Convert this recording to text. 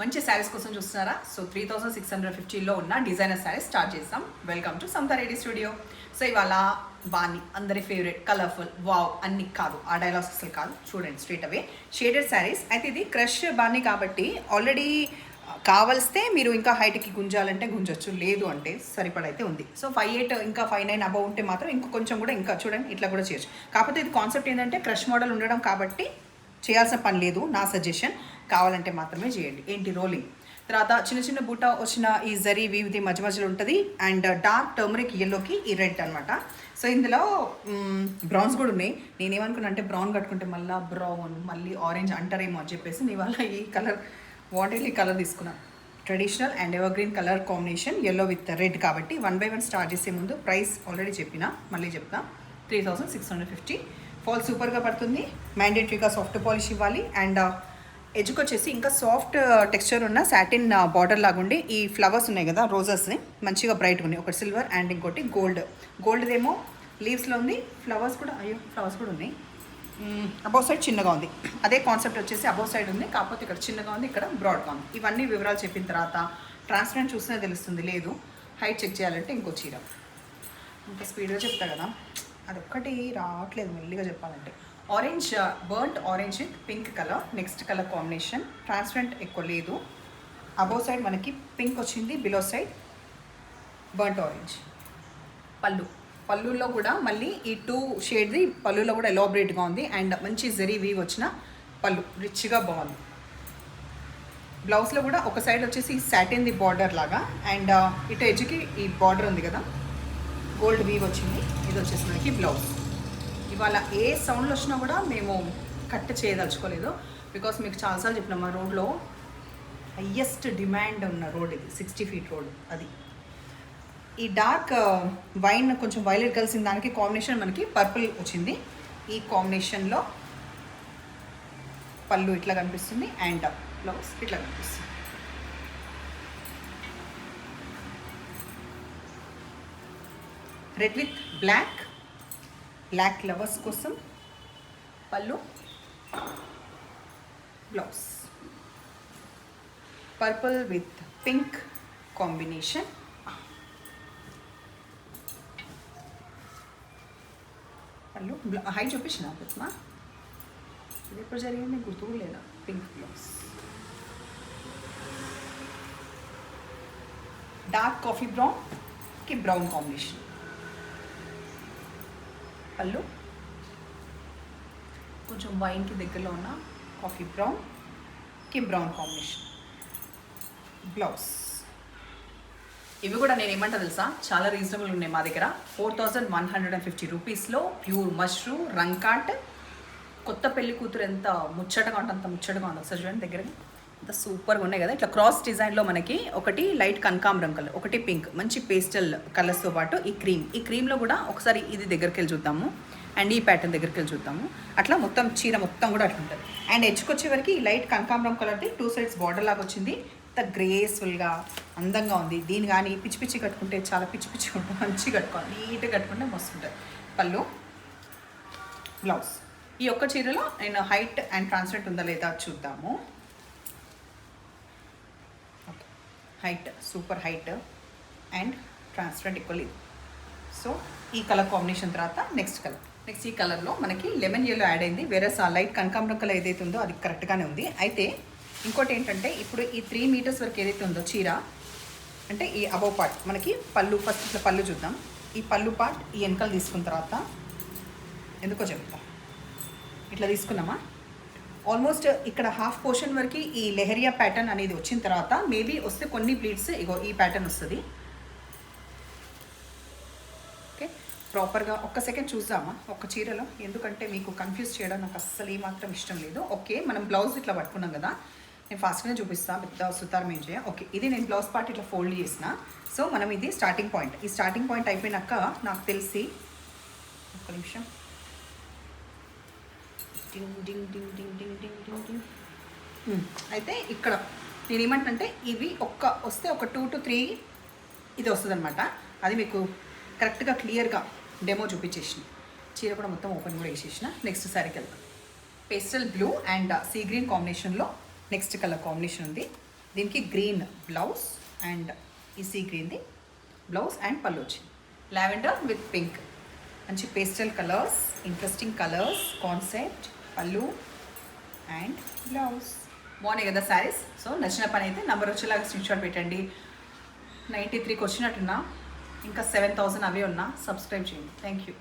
మంచి శారీస్ కోసం చూస్తున్నారా? సో 3650లో ఉన్న డిజైనర్ శారీస్ స్టార్ట్ చేస్తాం. Welcome to Samata Reddy studio. So ఇవాళ బాని అందరి ఫేవరెట్ కలర్ఫుల్ వావ్ అన్ని కాదు, ఆ డైలాగ్స్ అసలు కాదు, చూడండి స్ట్రేట్ అవే షేడెడ్ శారీస్. అయితే ఇది క్రష్ బాని కాబట్టి ఆల్రెడీ కావలిస్తే మీరు ఇంకా హైట్కి గుంజాలంటే గుంజొచ్చు, లేదు అంటే సరిపడైతే ఉంది. సో 58 ఇంకా 59 అబౌవ్ ఉంటే మాత్రం ఇంకో కొంచెం కూడా ఇంకా చూడండి ఇట్లా కూడా చేయొచ్చు. కాకపోతే ఇది కాన్సెప్ట్ ఏంటంటే క్రష్ మోడల్ ఉండడం కాబట్టి చేయాల్సిన పని లేదు, నా సజెషన్. కావాలంటే మాత్రమే చేయండి. ఏంటి రోలింగ్ తర్వాత చిన్న చిన్న బూట వచ్చిన ఈ జరీ వీవ్ది మధ్య మధ్యలో ఉంటుంది. అండ్ డార్క్ టర్మరిక్ ఎల్లోకి ఈ రెడ్ అనమాట. సో ఇందులో బ్రౌన్స్ కూడా ఉన్నాయి. నేనేమనుకున్నా అంటే బ్రౌన్ కట్టుకుంటే మళ్ళీ బ్రౌన్ మళ్ళీ ఆరెంజ్ అంటారేమో అని చెప్పేసి నీ వల్ల ఈ కలర్ వాటర్లీ కలర్ తీసుకున్నాను. Traditional and ever green colour combination yellow with red కాబట్టి 1 by 1 స్టార్ట్ చేసే ముందు ప్రైస్ ఆల్రెడీ చెప్పిన, మళ్ళీ చెప్తా. 3650. ఫాల్ సూపర్గా పడుతుంది. మ్యాండేటరీగా సాఫ్ట్ పాలిష్ ఇవ్వాలి. అండ్ ఎడ్జ్కి వచ్చేసి ఇంకా సాఫ్ట్ టెక్స్చర్ ఉన్న సాటిన్ బార్డర్ లాగా ఉండి ఈ ఫ్లవర్స్ ఉన్నాయి కదా రోజెస్ని మంచిగా బ్రైట్గా ఉన్నాయి. ఒకటి సిల్వర్ అండ్ ఇంకోటి గోల్డ్దేమో లీవ్స్లో ఉంది. ఫ్లవర్స్ కూడా ఉన్నాయి. అబౌవ్ సైడ్ చిన్నగా ఉంది. అదే కాన్సెప్ట్ వచ్చేసి అబౌవ్ సైడ్ ఉంది, కాకపోతే ఇక్కడ చిన్నగా ఉంది, ఇక్కడ బ్రాడ్గా ఉంది. ఇవన్నీ వివరాలు చెప్పిన తర్వాత ట్రాన్స్పరెంట్ చూస్తేనే తెలుస్తుంది. లేదు హైట్ చెక్ చేయాలంటే ఇంకో చీర. ఇంకా స్పీడ్గా చెప్తా కదా, అదొక్కటి రావట్లేదు మెల్లిగా చెప్పాలంటే. Orange బర్nt orange with pink colour next colour combination. Transparent ఎక్కువ లేదు. అబౌవ్ సైడ్ మనకి పింక్ వచ్చింది, బిలో సైడ్ బర్nt ఆరెంజ్. పళ్ళులో కూడా మళ్ళీ ఈ 2 షేడ్ది పళ్ళులో కూడా ఎలాబరేట్గా ఉంది. అండ్ మంచి జరీ వీవ్ వచ్చిన పళ్ళు రిచ్గా బాగుంది. బ్లౌజ్లో కూడా ఒక సైడ్ వచ్చేసి సాటిన్ది బార్డర్ లాగా అండ్ ఇటు ఎడ్జ్కి ఈ బార్డర్ ఉంది కదా, గోల్డ్ వీవ్ వచ్చింది. ఇది వచ్చేసి మనకి బ్లౌజ్. ఇవాళ ఏ సౌండ్లు వచ్చినా కూడా మేము కట్ చేయదలుచుకోలేదు, బికాస్ మీకు చాలాసార్లు చెప్పినాం మా రోడ్లో హయ్యెస్ట్ డిమాండ్ ఉన్న రోడ్ ఇది, 60 feet రోడ్. అది ఈ డార్క్ వైన్ కొంచెం వైలెట్ కలిసిన దానికి కాంబినేషన్ మనకి పర్పుల్ వచ్చింది. ఈ కాంబినేషన్లో పళ్ళు ఇట్లా కనిపిస్తుంది అండ్ బ్లౌజ్ ఇట్లా కనిపిస్తుంది. రెడ్ విత్ బ్లాక్ లవర్స్ కోసం పళ్ళు, blouse. Purple with pink combination. పళ్ళు హై చూపించిన పెద్దమా, ఇది ఎప్పుడు జరిగింది గుర్తు కూడా లేదా. పింక్ బ్లౌజ్, డార్క్ కాఫీ బ్రౌన్కి బ్రౌన్ కాంబినేషన్. పళ్ళు కొంచెం వైన్కి దగ్గరలో ఉన్న కాఫీ బ్రౌన్కి బ్రౌన్ కాంబినేషన్. బ్లౌజ్. ఇవి కూడా నేను ఏమంటా తెలుసా, చాలా రీజనబుల్ ఉన్నాయి మా దగ్గర. 4150 రూపీస్లో ప్యూర్ మష్రూమ్ రంకాట్. కొత్త పెళ్లి కూతురు ఎంత ముచ్చటగా ఉంటుంది, అంత ముచ్చటగా ఉంటుంది. ఒకసారి చూడండి దగ్గరగా, అంత సూపర్గా ఉన్నాయి కదా. ఇట్లా క్రాస్ డిజైన్లో మనకి ఒకటి లైట్ కనకాంబరం కలర్, ఒకటి పింక్, మంచి పేస్టల్ కలర్స్తో పాటు ఈ క్రీమ్లో కూడా ఒకసారి ఇది దగ్గరికి వెళ్ళి చూద్దాము అండ్ ఈ ప్యాటర్న్ దగ్గరికి వెళ్ళి చూద్దాము. అట్లా మొత్తం చీర మొత్తం కూడా అట్లా ఉంటుంది. అండ్ ఎడ్జ్కి వచ్చే వరకు ఈ లైట్ కనకాంబరం కలర్ది 2 sides బార్డర్ లాగా వచ్చింది. అంత గ్రేస్ఫుల్గా అందంగా ఉంది. దీని కానీ పిచ్చి పిచ్చి కట్టుకుంటే చాలా పిచ్చి పిచ్చి ఉంటుంది, మంచిగా కట్టుకోవాలి, నీట్గా కట్టుకుంటే మస్తు ఉంటుంది. పళ్ళు, బ్లౌజ్. ఈ ఒక్క చీరలో నేను హైట్ అండ్ ట్రాన్స్పరెంట్ ఉందా లేదా చూద్దాము. Okay, height super height and transparent equally. So ఈ కలర్ కాంబినేషన్ తర్వాత నెక్స్ట్ ఈ కలర్లో మనకి లెమన్ ఎల్లో యాడ్ అయింది. వేరే లైట్ కనకాంబరం కలర్ ఏదైతే ఉందో అది కరెక్ట్గానే ఉంది. అయితే ఇంకోటి ఏంటంటే ఇప్పుడు ఈ 3 meters వరకు ఏదైతే ఉందో చీర, అంటే ఈ అబౌవ్ పార్ట్ మనకి పళ్ళు, ఫస్ట్ ఇట్లా పళ్ళు చూద్దాం. ఈ పళ్ళు పార్ట్ ఈ వెనకాల తీసుకున్న తర్వాత ఎందుకో చెప్తా, ఇట్లా తీసుకున్నామా, ఆల్మోస్ట్ ఇక్కడ హాఫ్ పోర్షన్ వరకు ఈ లెహరియా ప్యాటర్న్ అనేది వచ్చిన తర్వాత మేబీ వస్తే కొన్ని ప్లీట్స్ ఇగో ఈ ప్యాటర్న్ వస్తుంది. ఓకే, ప్రాపర్గా ఒక్క సెకండ్ చూద్దామా ఒక్క చీరలో, ఎందుకంటే మీకు కన్ఫ్యూజ్ చేయడం నాకు అస్సలు ఏమాత్రం ఇష్టం లేదు. ఓకే, మనం బ్లౌజ్ ఇట్లా పట్టుకున్నాం కదా, నేను ఫాస్ట్గానే చూపిస్తాను, పెద్ద సుతారం ఏం చేయ. ఓకే, ఇది నేను బ్లౌజ్ పార్ట్ ఇట్లా ఫోల్డ్ చేసిన. సో మనం ఇది స్టార్టింగ్ పాయింట్. ఈ స్టార్టింగ్ పాయింట్ అయిపోయినాక నాకు తెలిసి ఒక్క నిమిషం, డింగ్ డింగ్ డింగ్ డింగ్ డింగ్ డింగ్ డింగ్ డింగ్. అయితే ఇక్కడ నేను ఏమంటే ఇవి వస్తే ఒక 2 to 3 ఇది వస్తుంది అనమాట. అది మీకు కరెక్ట్గా క్లియర్గా డెమో చూపించేసిన. చీర కూడా మొత్తం ఓపెన్ కూడా వేసేసిన. నెక్స్ట్ శారీకి వెళ్తాం. Pastel blue and sea green కాంబినేషన్లో నెక్స్ట్ కలర్ కాంబినేషన్ ఉంది. దీనికి గ్రీన్ బ్లౌజ్ అండ్ ఈ సీ గ్రీన్ది బ్లౌజ్ అండ్ పళ్ళు వచ్చింది. లావెండర్ విత్ పింక్, మంచి pastel colours, interesting colours, concept, పళ్ళు అండ్ బ్లౌజ్. బాగున్నాయి కదా శారీస్. సో నచ్చిన పని అయితే నెంబర్ వచ్చేలాగా స్క్రీన్ షాట్ పెట్టండి. 93కి వచ్చినట్టున్నా, ఇంకా 7000 అవే ఉన్నా. సబ్స్క్రైబ్ చేయండి. Thank you.